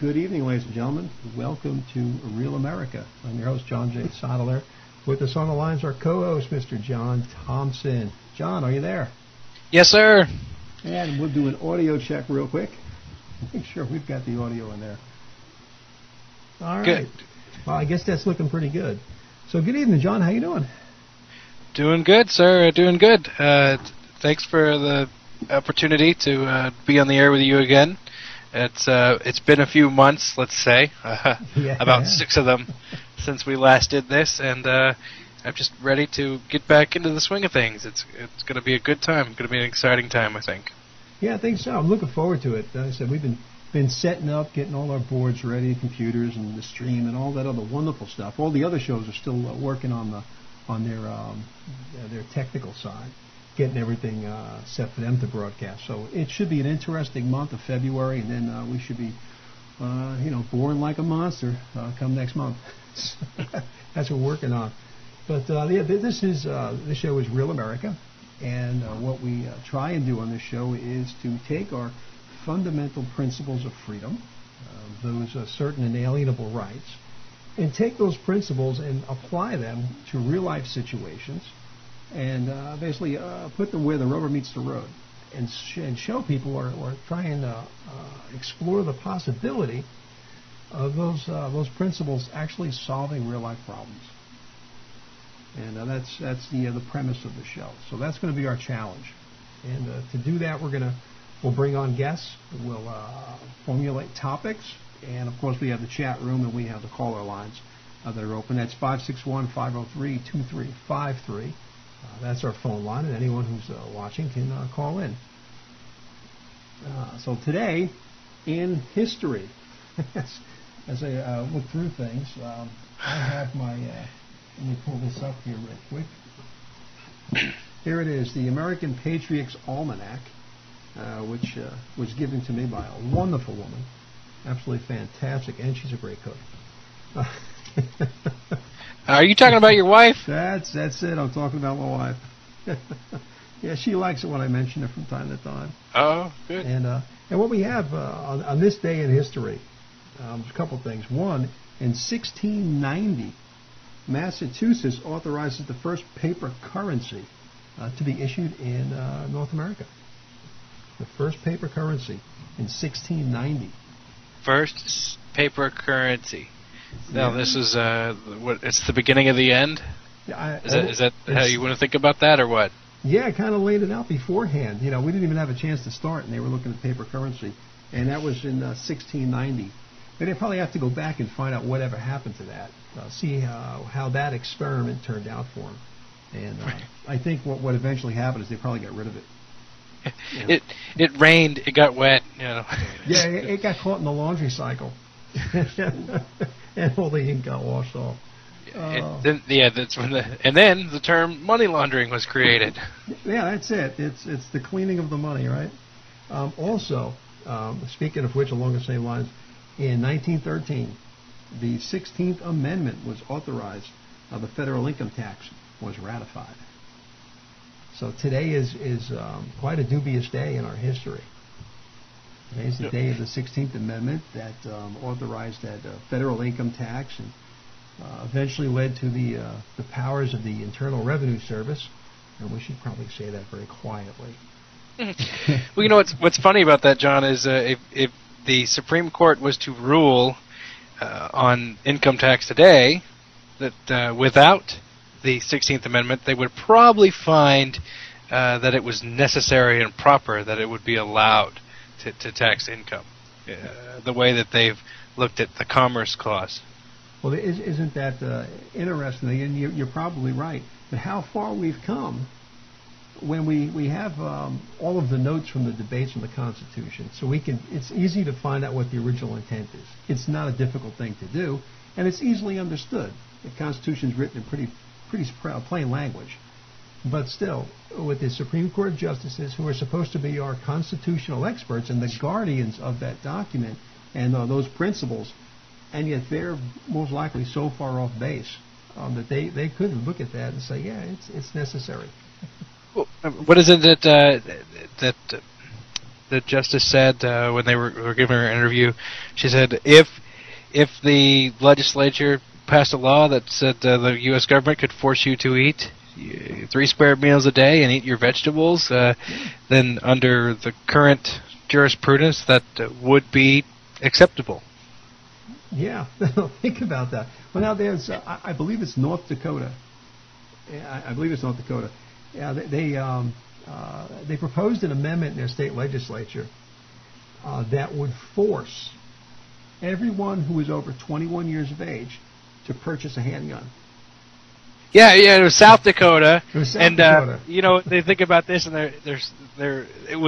Good evening, ladies and gentlemen. Welcome to Real America. I'm your host, John J. Sodler. With us on the lines, our co-host, Mr. John Thompson. John, are you there? Yes, sir. And we'll do an audio check real quick. Make sure we've got the audio in there. All right. Good. Well, I guess that's looking pretty good. So good evening, John. How you doing? Doing good, sir. Doing good. Thanks for the opportunity to be on the air with you again. It's been a few months, let's say, about 6 of them since we last did this, and I'm just ready to get back into the swing of things. It's going to be a good time. It's going to be an exciting time, I think. Yeah, I think so. I'm looking forward to it. Like I said, we've been setting up, getting all our boards ready, computers and the stream and all that other wonderful stuff. All the other shows are still working on their technical side, getting everything set for them to broadcast. So it should be an interesting month of February, and then we should be, born like a monster come next month. That's what we're working on. But this show is Real America, and what we try and do on this show is to take our fundamental principles of freedom, those certain inalienable rights, and take those principles and apply them to real-life situations, and basically put them where the rubber meets the road, and show people or try and explore the possibility of those principles actually solving real-life problems. And that's the premise of the show. So that's going to be our challenge. And to do that, we'll bring on guests. We'll formulate topics. And, of course, we have the chat room and we have the caller lines that are open. That's 561-503-2353. That's our phone line, and anyone who's watching can call in. So today, in history, as I look through things, I have my... let me pull this up here real quick. Here it is, the American Patriots Almanac, which was given to me by a wonderful woman. Absolutely fantastic, and she's a great cook. Are you talking about your wife? That's it. I'm talking about my wife. Yeah, she likes it when I mention it from time to time. Oh, good. And what we have on this day in history, a couple things. One, in 1690, Massachusetts authorizes the first paper currency to be issued in North America. The first paper currency in 1690. First paper currency. Now this is it's the beginning of the end. Yeah, is that how you want to think about that, or what? Yeah, I kind of laid it out beforehand. We didn't even have a chance to start, and they were looking at paper currency, and that was in 1690. And they probably have to go back and find out whatever happened to that, see how that experiment turned out for them. And I think what eventually happened is they probably got rid of it. It rained, it got wet, Yeah, it got caught in the laundry cycle, and all the ink got washed off. That's when and then the term money laundering was created. Yeah, that's it. It's the cleaning of the money, right? Also, speaking of which, along the same lines, in 1913, the 16th Amendment was authorized. The federal income tax was ratified. So today is quite a dubious day in our history. Today is the day of the 16th Amendment that authorized that federal income tax and eventually led to the powers of the Internal Revenue Service. And we should probably say that very quietly. Well, you know what's funny about that, John, is if the Supreme Court was to rule on income tax today, that without the 16th Amendment, they would probably find that it was necessary and proper that it would be allowed to tax income, the way that they've looked at the Commerce Clause. Well, isn't that interesting? And you're probably right. But how far we've come when we have all of the notes from the debates on the Constitution, so it's easy to find out what the original intent is. It's not a difficult thing to do, and it's easily understood. The Constitution is written in pretty plain language. But still, with the Supreme Court justices, who are supposed to be our constitutional experts and the guardians of that document and those principles, and yet they're most likely so far off base that they could look at that and say, yeah, it's necessary. What is it that the justice said when they were giving her an interview. She said if the legislature passed a law that said the U.S. government could force you to eat 3 spare meals a day and eat your vegetables, then under the current jurisprudence that would be acceptable. Yeah, think about that. Well, now there's, I believe it's North Dakota. Yeah, I believe it's North Dakota. Yeah, they proposed an amendment in their state legislature that would force everyone who is over 21 years of age to purchase a handgun. Yeah, it was South Dakota. It was South Dakota. You know, they think about this, and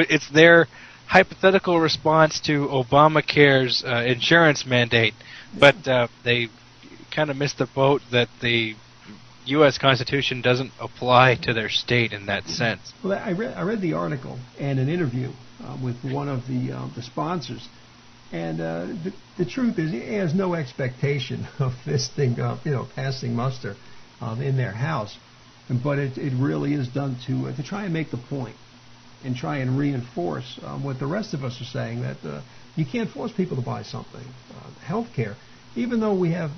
it's their hypothetical response to Obamacare's insurance mandate, but they kind of missed the boat that the U.S. Constitution doesn't apply to their state in that sense. Well, I read the article and an interview with one of the sponsors, and the truth is, he has no expectation of this thing, passing muster in their house, but it really is done to try and make the point and try and reinforce what the rest of us are saying, that you can't force people to buy something. Healthcare, even though we have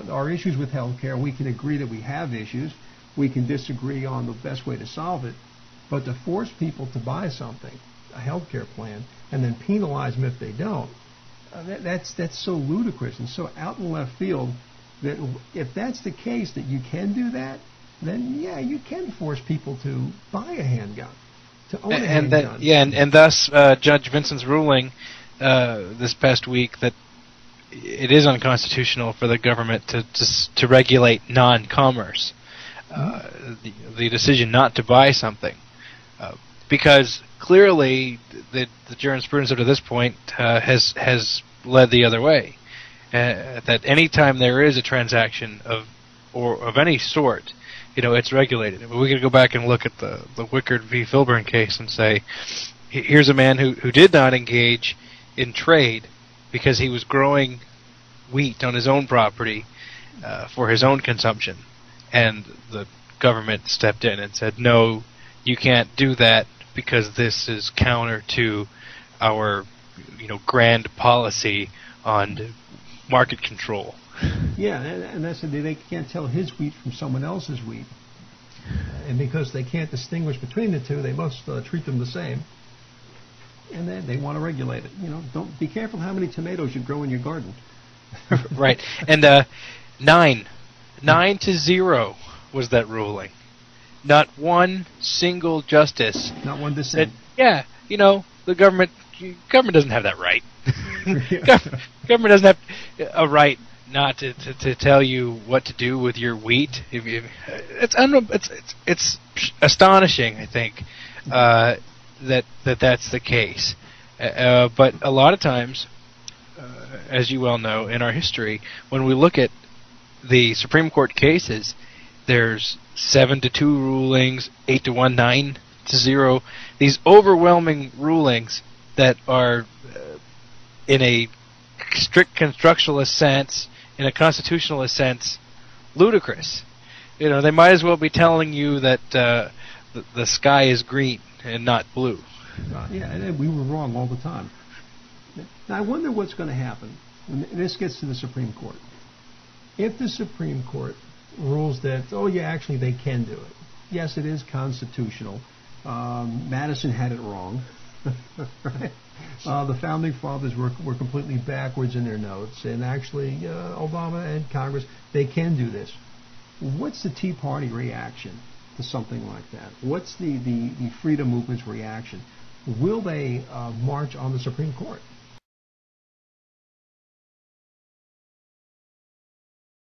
our issues with healthcare, we can agree that we have issues. We can disagree on the best way to solve it, but to force people to buy something, a healthcare plan, and then penalize them if they don't, that's so ludicrous and so out in left field that if that's the case that you can do that, then yeah, you can force people to buy a handgun. And thus Judge Vinson's ruling this past week that it is unconstitutional for the government to regulate non-commerce, the decision not to buy something, because clearly the jurisprudence up to this point has led the other way. That any time there is a transaction of any sort, it's regulated. We could go back and look at the Wickard v. Filburn case and say, here's a man who did not engage in trade because he was growing wheat on his own property for his own consumption, and the government stepped in and said, no, you can't do that because this is counter to our grand policy on market control. Yeah, and that's they can't tell his wheat from someone else's wheat, and because they can't distinguish between the two, they must treat them the same. And then they want to regulate it. Don't be careful how many tomatoes you grow in your garden. Right, and 9-0 was that ruling. Not one single justice. Not one dissent. Said, the government doesn't have that right. Government doesn't have a right not to tell you what to do with your wheat. It's astonishing, I think, that's the case. But a lot of times, as you well know, in our history, when we look at the Supreme Court cases, there's 7-2 rulings, 8-1, 9-0. These overwhelming rulings that are, in a strict constructionalist sense, in a constitutionalist sense, ludicrous. They might as well be telling you that the sky is green and not blue. Yeah, and we were wrong all the time. Now, I wonder what's going to happen when this gets to the Supreme Court. If the Supreme Court rules that, actually they can do it. Yes, it is constitutional. Madison had it wrong. Right? The Founding Fathers were completely backwards in their notes, and actually Obama and Congress, they can do this. What's the Tea Party reaction to something like that? What's the freedom movement's reaction? Will they march on the Supreme Court?